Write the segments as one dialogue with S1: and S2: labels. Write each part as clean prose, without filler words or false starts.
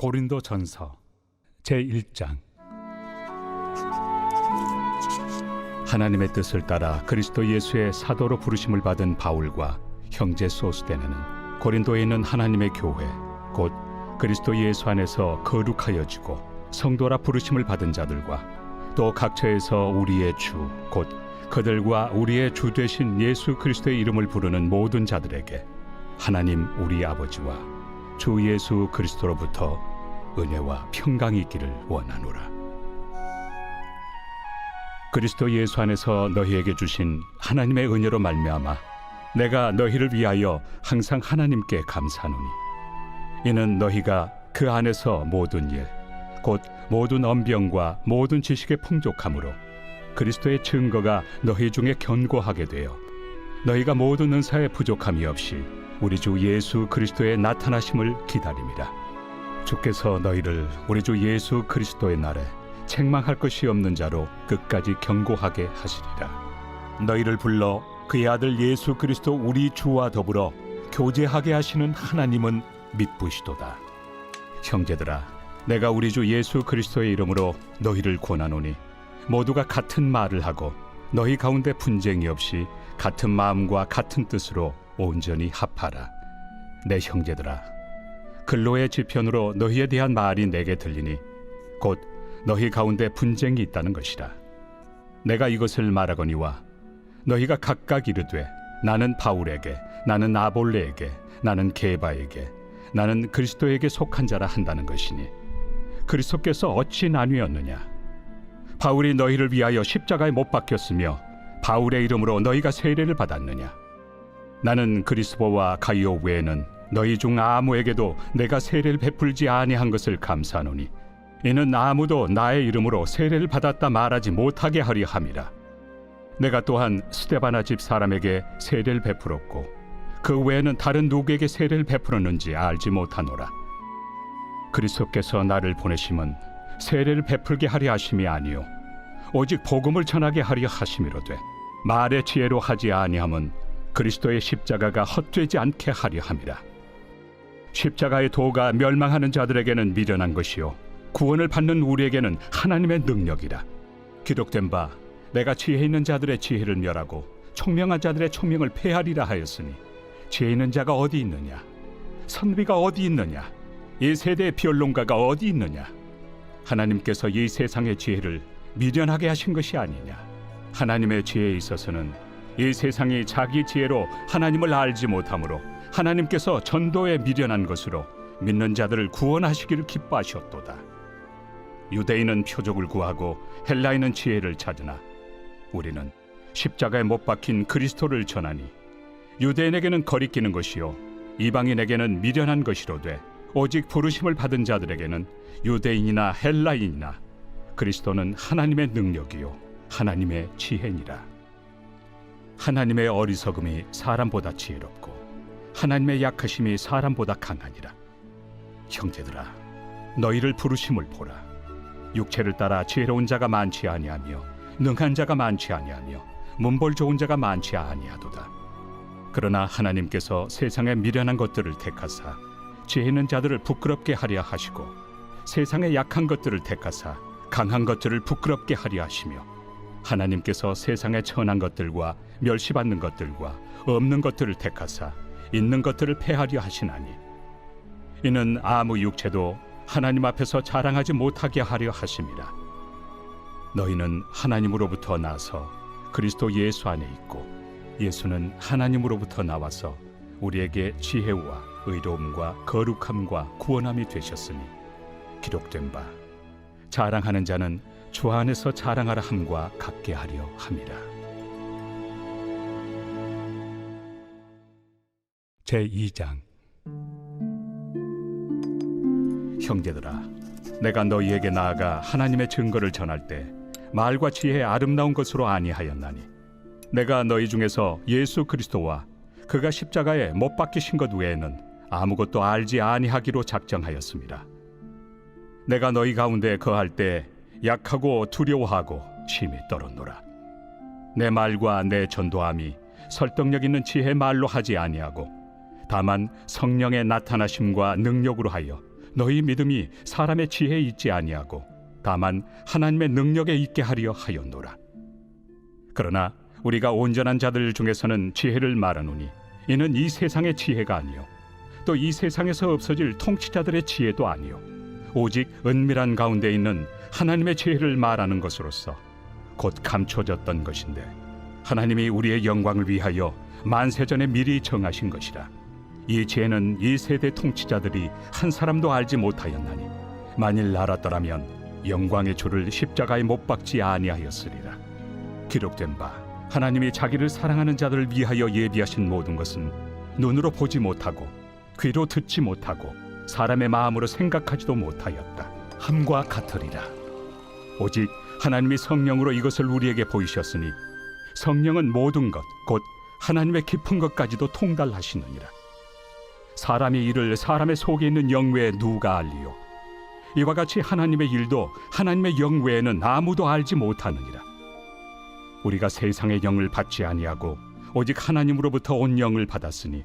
S1: 고린도전서 제1장. 하나님의 뜻을 따라 그리스도 예수의 사도로 부르심을 받은 바울과 형제 소스데네는 고린도에 있는 하나님의 교회 곧 그리스도 예수 안에서 거룩하여지고 성도라 부르심을 받은 자들과 또 각처에서 우리의 주 곧 그들과 우리의 주 되신 예수 그리스도의 이름을 부르는 모든 자들에게 하나님 우리 아버지와 주 예수 그리스도로부터 은혜와 평강이 있기를 원하노라. 그리스도 예수 안에서 너희에게 주신 하나님의 은혜로 말미암아 내가 너희를 위하여 항상 하나님께 감사하노니 이는 너희가 그 안에서 모든 일 곧 모든 언병과 모든 지식의 풍족함으로 그리스도의 증거가 너희 중에 견고하게 되어 너희가 모든 은사에 부족함이 없이 우리 주 예수 그리스도의 나타나심을 기다림이라. 주께서 너희를 우리 주 예수 그리스도의 날에 책망할 것이 없는 자로 끝까지 견고하게 하시리라. 너희를 불러 그의 아들 예수 그리스도 우리 주와 더불어 교제하게 하시는 하나님은 믿부시도다. 형제들아, 내가 우리 주 예수 그리스도의 이름으로 너희를 권하노니 모두가 같은 말을 하고 너희 가운데 분쟁이 없이 같은 마음과 같은 뜻으로 온전히 합하라. 내 형제들아, 근로의 지편으로 너희에 대한 말이 내게 들리니 곧 너희 가운데 분쟁이 있다는 것이라. 내가 이것을 말하거니와 너희가 각각 이르되 나는 바울에게, 나는 아볼레에게, 나는 게바에게, 나는 그리스도에게 속한 자라 한다는 것이니 그리스도께서 어찌 나뉘었느냐? 바울이 너희를 위하여 십자가에 못 박혔으며 바울의 이름으로 너희가 세례를 받았느냐? 나는 그리스도와 가이오 외에는 너희 중 아무에게도 내가 세례를 베풀지 아니한 것을 감사하노니 이는 아무도 나의 이름으로 세례를 받았다 말하지 못하게 하려 함이라. 내가 또한 스데바나 집 사람에게 세례를 베풀었고 그 외에는 다른 누구에게 세례를 베풀었는지 알지 못하노라. 그리스도께서 나를 보내심은 세례를 베풀게 하려 하심이 아니요 오직 복음을 전하게 하려 하심이로되 말의 지혜로 하지 아니함은 그리스도의 십자가가 헛되지 않게 하려 함이라. 십자가의 도가 멸망하는 자들에게는 미련한 것이요 구원을 받는 우리에게는 하나님의 능력이라. 기록된 바 내가 지혜 있는 자들의 지혜를 멸하고 총명한 자들의 총명을 폐하리라 하였으니 지혜 있는 자가 어디 있느냐? 선비가 어디 있느냐? 이 세대의 변론가가 어디 있느냐? 하나님께서 이 세상의 지혜를 미련하게 하신 것이 아니냐? 하나님의 지혜에 있어서는 이 세상이 자기 지혜로 하나님을 알지 못하므로 하나님께서 전도에 미련한 것으로 믿는 자들을 구원하시기를 기뻐하셨도다. 유대인은 표적을 구하고 헬라인은 지혜를 찾으나 우리는 십자가에 못 박힌 그리스도를 전하니 유대인에게는 거리끼는 것이요 이방인에게는 미련한 것이로되 오직 부르심을 받은 자들에게는 유대인이나 헬라인이나 그리스도는 하나님의 능력이요 하나님의 지혜니라. 하나님의 어리석음이 사람보다 지혜롭고 하나님의 약하심이 사람보다 강하니라. 형제들아, 너희를 부르심을 보라. 육체를 따라 지혜로운 자가 많지 아니하며 능한 자가 많지 아니하며 문벌 좋은 자가 많지 아니하도다. 그러나 하나님께서 세상의 미련한 것들을 택하사 지혜 있는 자들을 부끄럽게 하려 하시고 세상의 약한 것들을 택하사 강한 것들을 부끄럽게 하려 하시며 하나님께서 세상의 천한 것들과 멸시받는 것들과 없는 것들을 택하사 있는 것들을 폐하려 하시나니 이는 아무 육체도 하나님 앞에서 자랑하지 못하게 하려 하심이라. 너희는 하나님으로부터 나서 그리스도 예수 안에 있고 예수는 하나님으로부터 나와서 우리에게 지혜와 의로움과 거룩함과 구원함이 되셨으니 기록된 바 자랑하는 자는 주 안에서 자랑하라 함과 같게 하려 함이라. 제2장. 형제들아, 내가 너희에게 나아가 하나님의 증거를 전할 때 말과 지혜의 아름다운 것으로 아니하였나니 내가 너희 중에서 예수 그리스도와 그가 십자가에 못 박히신 것 외에는 아무것도 알지 아니하기로 작정하였습니다. 내가 너희 가운데 거할 때 약하고 두려워하고 심히 떨었노라. 내 말과 내 전도함이 설득력 있는 지혜 말로 하지 아니하고 다만 성령의 나타나심과 능력으로 하여 너희 믿음이 사람의 지혜에 있지 아니하고 다만 하나님의 능력에 있게 하려 하였노라. 그러나 우리가 온전한 자들 중에서는 지혜를 말하노니 이는 이 세상의 지혜가 아니요 또 이 세상에서 없어질 통치자들의 지혜도 아니요 오직 은밀한 가운데 있는 하나님의 지혜를 말하는 것으로서 곧 감춰졌던 것인데 하나님이 우리의 영광을 위하여 만세전에 미리 정하신 것이라. 이 지혜는 이 세대 통치자들이 한 사람도 알지 못하였나니 만일 알았더라면 영광의 주를 십자가에 못 박지 아니하였으리라. 기록된 바 하나님이 자기를 사랑하는 자들을 위하여 예비하신 모든 것은 눈으로 보지 못하고 귀로 듣지 못하고 사람의 마음으로 생각하지도 못하였다 함과 같으리라. 오직 하나님이 성령으로 이것을 우리에게 보이셨으니 성령은 모든 것 곧 하나님의 깊은 것까지도 통달하시느니라. 사람의 일을 사람의 속에 있는 영 외에 누가 알리요? 이와 같이 하나님의 일도 하나님의 영 외에는 아무도 알지 못하느니라. 우리가 세상의 영을 받지 아니하고 오직 하나님으로부터 온 영을 받았으니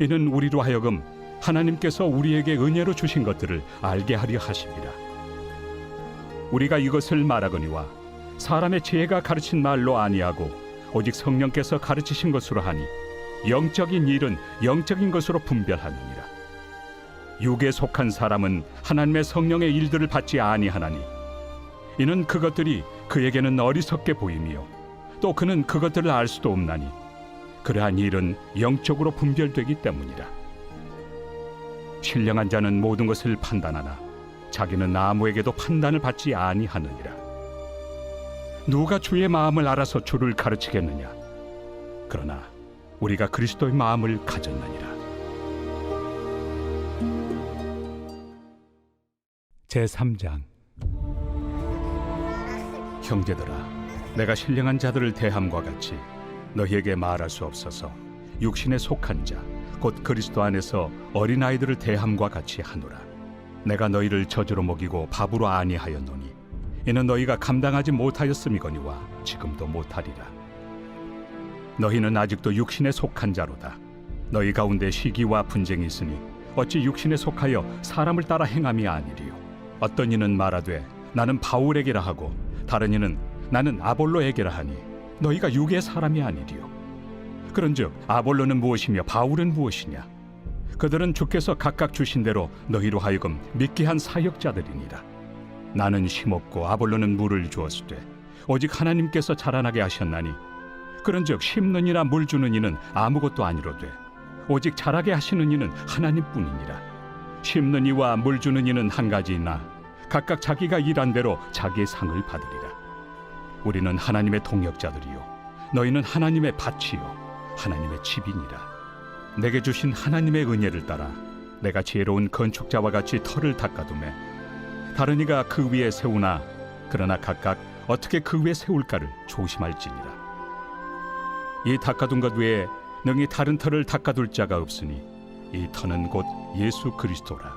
S1: 이는 우리로 하여금 하나님께서 우리에게 은혜로 주신 것들을 알게 하려 하심이라. 우리가 이것을 말하거니와 사람의 지혜가 가르친 말로 아니하고 오직 성령께서 가르치신 것으로 하니 영적인 일은 영적인 것으로 분별하느니라. 육에 속한 사람은 하나님의 성령의 일들을 받지 아니하나니 이는 그것들이 그에게는 어리석게 보이며 또 그는 그것들을 알 수도 없나니 그러한 일은 영적으로 분별되기 때문이라. 신령한 자는 모든 것을 판단하나 자기는 아무에게도 판단을 받지 아니하느니라. 누가 주의 마음을 알아서 주를 가르치겠느냐? 그러나 우리가 그리스도의 마음을 가졌느니라. 제3장. 형제들아, 내가 신령한 자들을 대함과 같이 너희에게 말할 수 없어서 육신에 속한 자 곧 그리스도 안에서 어린아이들을 대함과 같이 하노라. 내가 너희를 저주로 먹이고 밥으로 아니하였노니 이는 너희가 감당하지 못하였음이거니와 지금도 못하리라. 너희는 아직도 육신에 속한 자로다. 너희 가운데 시기와 분쟁이 있으니 어찌 육신에 속하여 사람을 따라 행함이 아니리요. 어떤 이는 말하되 나는 바울에게라 하고 다른 이는 나는 아볼로에게라 하니 너희가 육의 사람이 아니리요. 그런즉 아볼로는 무엇이며 바울은 무엇이냐? 그들은 주께서 각각 주신 대로 너희로 하여금 믿게 한 사역자들이니라. 나는 심었고 아볼로는 물을 주었으되 오직 하나님께서 자라나게 하셨나니 그런즉 심는 이나 물 주는 이는 아무것도 아니로되 오직 자라게 하시는 이는 하나님뿐이니라. 심는 이와 물 주는 이는 한 가지이나 각각 자기가 일한 대로 자기의 상을 받으리라. 우리는 하나님의 동역자들이요 너희는 하나님의 밭이요 하나님의 집이니라. 내게 주신 하나님의 은혜를 따라 내가 지혜로운 건축자와 같이 터를 닦아두매 다른 이가 그 위에 세우나 그러나 각각 어떻게 그 위에 세울까를 조심할지니라. 이 닦아둔 것 외에 능히 다른 터를 닦아둘 자가 없으니 이 터는 곧 예수 그리스도라.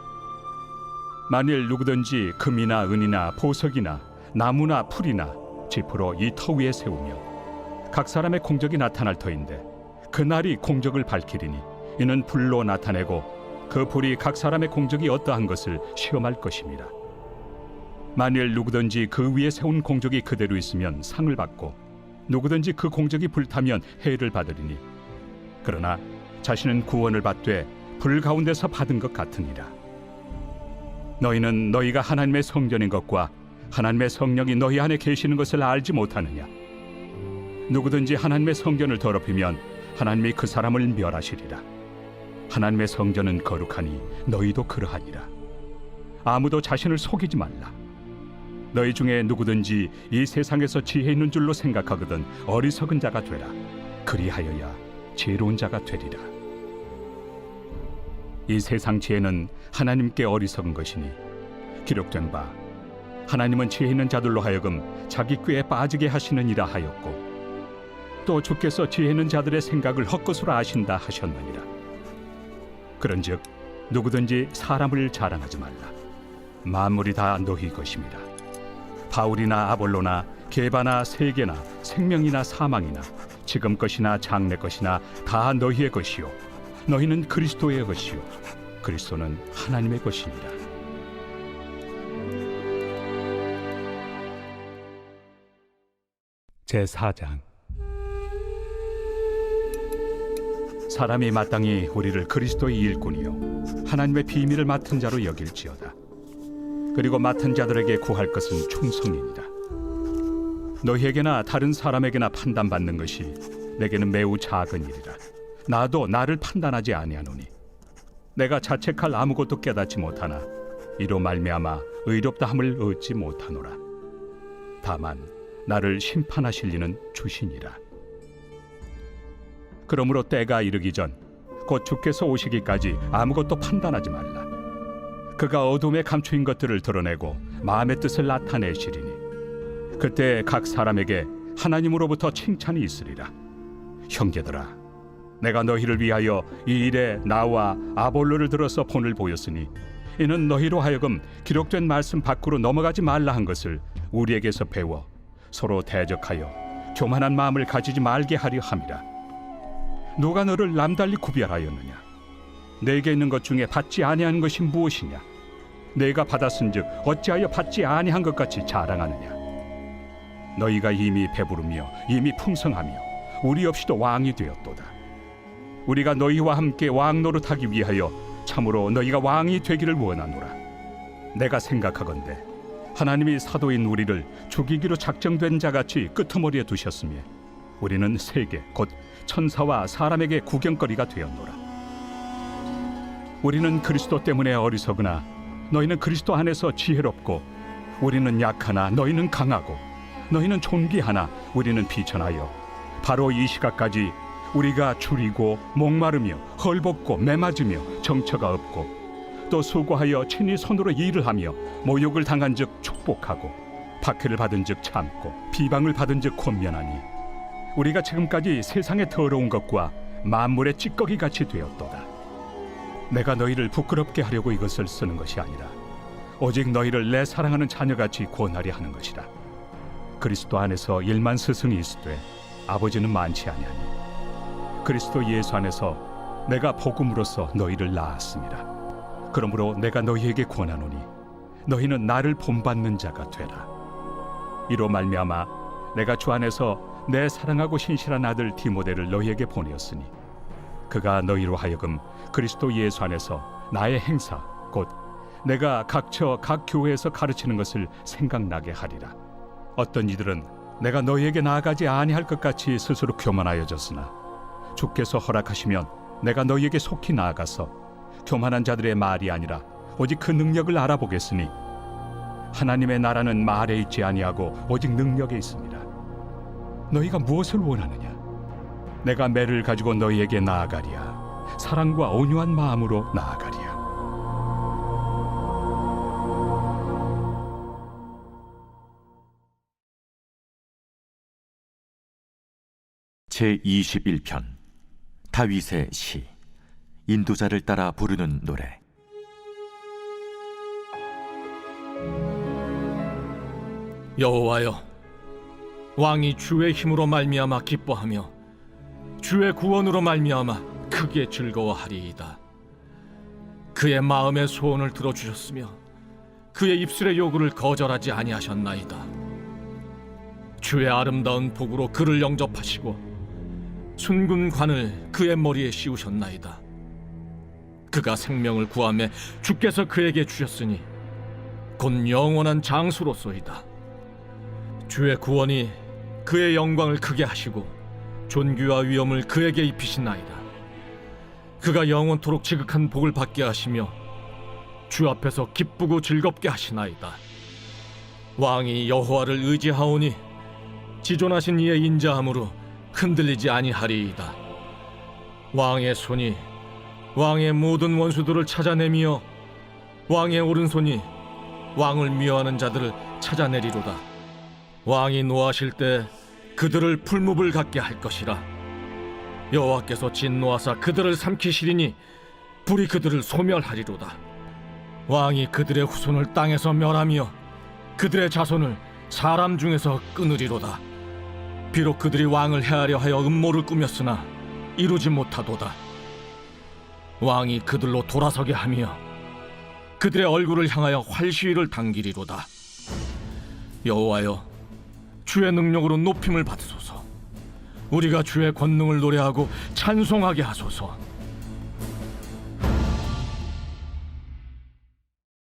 S1: 만일 누구든지 금이나 은이나 보석이나 나무나 풀이나 지프로 이 터 위에 세우면 각 사람의 공적이 나타날 터인데 그날이 공적을 밝히리니 이는 불로 나타내고 그 불이 각 사람의 공적이 어떠한 것을 시험할 것입니다. 만일 누구든지 그 위에 세운 공적이 그대로 있으면 상을 받고 누구든지 그 공적이 불타면 해를 받으리니 그러나 자신은 구원을 받되 불 가운데서 받은 것 같으니라. 너희는 너희가 하나님의 성전인 것과 하나님의 성령이 너희 안에 계시는 것을 알지 못하느냐? 누구든지 하나님의 성전을 더럽히면 하나님이 그 사람을 멸하시리라. 하나님의 성전은 거룩하니 너희도 그러하니라. 아무도 자신을 속이지 말라. 너희 중에 누구든지 이 세상에서 지혜 있는 줄로 생각하거든 어리석은 자가 되라. 그리하여야 지혜로운 자가 되리라. 이 세상 지혜는 하나님께 어리석은 것이니 기록된 바 하나님은 지혜 있는 자들로 하여금 자기 꾀에 빠지게 하시느니라 하였고 또 주께서 지혜 있는 자들의 생각을 헛것으로 아신다 하셨느니라. 그런즉 누구든지 사람을 자랑하지 말라. 만물이 다 너희 것입니다. 바울이나 아볼로나 게바나 세계나 생명이나 사망이나 지금 것이나 장래 것이나 다 너희의 것이요 너희는 그리스도의 것이요 그리스도는 하나님의 것이니라. 제4장. 사람이 마땅히 우리를 그리스도의 일꾼이요 하나님의 비밀을 맡은 자로 여길지어다. 그리고 맡은 자들에게 구할 것은 충성이니라. 너희에게나 다른 사람에게나 판단받는 것이 내게는 매우 작은 일이라. 나도 나를 판단하지 아니하노니 내가 자책할 아무것도 깨닫지 못하나 이로 말미암아 의롭다함을 얻지 못하노라. 다만 나를 심판하실 이는 주시니라. 그러므로 때가 이르기 전 곧 주께서 오시기까지 아무것도 판단하지 말라. 그가 어둠에 감추인 것들을 드러내고 마음의 뜻을 나타내시리니 그때 각 사람에게 하나님으로부터 칭찬이 있으리라. 형제들아, 내가 너희를 위하여 이 일에 나와 아볼로를 들어서 본을 보였으니 이는 너희로 하여금 기록된 말씀 밖으로 넘어가지 말라 한 것을 우리에게서 배워 서로 대적하여 교만한 마음을 가지지 말게 하려 함이라. 누가 너를 남달리 구별하였느냐? 내게 있는 것 중에 받지 아니한 것이 무엇이냐? 내가 받았은즉 어찌하여 받지 아니한 것 같이 자랑하느냐? 너희가 이미 배부르며 이미 풍성하며 우리 없이도 왕이 되었도다. 우리가 너희와 함께 왕 노릇하기 위하여 참으로 너희가 왕이 되기를 원하노라. 내가 생각하건대 하나님이 사도인 우리를 죽이기로 작정된 자같이 끄트머리에 두셨으며 우리는 세계 곧 천사와 사람에게 구경거리가 되었노라. 우리는 그리스도 때문에 어리석으나 너희는 그리스도 안에서 지혜롭고 우리는 약하나 너희는 강하고 너희는 존귀하나 우리는 비천하여 바로 이 시각까지 우리가 줄이고 목마르며 헐벗고 매맞으며 정처가 없고 또 수고하여 친히 손으로 일을 하며 모욕을 당한 즉 축복하고 박해를 받은 즉 참고 비방을 받은 즉 권면하니 우리가 지금까지 세상의 더러운 것과 만물의 찌꺼기 같이 되었도다. 내가 너희를 부끄럽게 하려고 이것을 쓰는 것이 아니라 오직 너희를 내 사랑하는 자녀같이 권하려 하는 것이라. 그리스도 안에서 1만 스승이 있으되 아버지는 많지 아니하니 그리스도 예수 안에서 내가 복음으로써 너희를 낳았습니다. 그러므로 내가 너희에게 권하노니 너희는 나를 본받는 자가 되라. 이로 말미암아 내가 주 안에서 내 사랑하고 신실한 아들 디모데를 너희에게 보내었으니 그가 너희로 하여금 그리스도 예수 안에서 나의 행사 곧 내가 각처 각 교회에서 가르치는 것을 생각나게 하리라. 어떤 이들은 내가 너희에게 나아가지 아니할 것 같이 스스로 교만하여졌으나 주께서 허락하시면 내가 너희에게 속히 나아가서 교만한 자들의 말이 아니라 오직 그 능력을 알아보겠으니 하나님의 나라는 말에 있지 아니하고 오직 능력에 있습니다. 너희가 무엇을 원하느냐? 내가 매를 가지고 너희에게 나아가리야. 사랑과 온유한 마음으로 나아가리야.
S2: 제21편 다윗의 시. 인도자를 따라 부르는 노래.
S3: 여호와여, 왕이 주의 힘으로 말미암아 기뻐하며 주의 구원으로 말미암아 크게 즐거워하리이다. 그의 마음의 소원을 들어주셨으며 그의 입술의 요구를 거절하지 아니하셨나이다. 주의 아름다운 복으로 그를 영접하시고 순군 관을 그의 머리에 씌우셨나이다. 그가 생명을 구하며 주께서 그에게 주셨으니 곧 영원한 장수로소이다. 주의 구원이 그의 영광을 크게 하시고 존귀와 위엄을 그에게 입히시나이다. 그가 영원토록 지극한 복을 받게 하시며 주 앞에서 기쁘고 즐겁게 하시나이다. 왕이 여호와를 의지하오니 지존하신 이의 인자함으로 흔들리지 아니하리이다. 왕의 손이 왕의 모든 원수들을 찾아내며 왕의 오른손이 왕을 미워하는 자들을 찾아내리로다. 왕이 노하실 때 그들을 풀무불 같게 할 것이라. 여호와께서 진노하사 그들을 삼키시리니 불이 그들을 소멸하리로다. 왕이 그들의 후손을 땅에서 멸하며 그들의 자손을 사람 중에서 끊으리로다. 비록 그들이 왕을 해하려 하여 음모를 꾸몄으나 이루지 못하도다. 왕이 그들로 돌아서게 하며 그들의 얼굴을 향하여 활시위를 당기리로다. 여호와여, 주의 능력으로 높임을 받으소서. 우리가 주의 권능을 노래하고 찬송하게 하소서.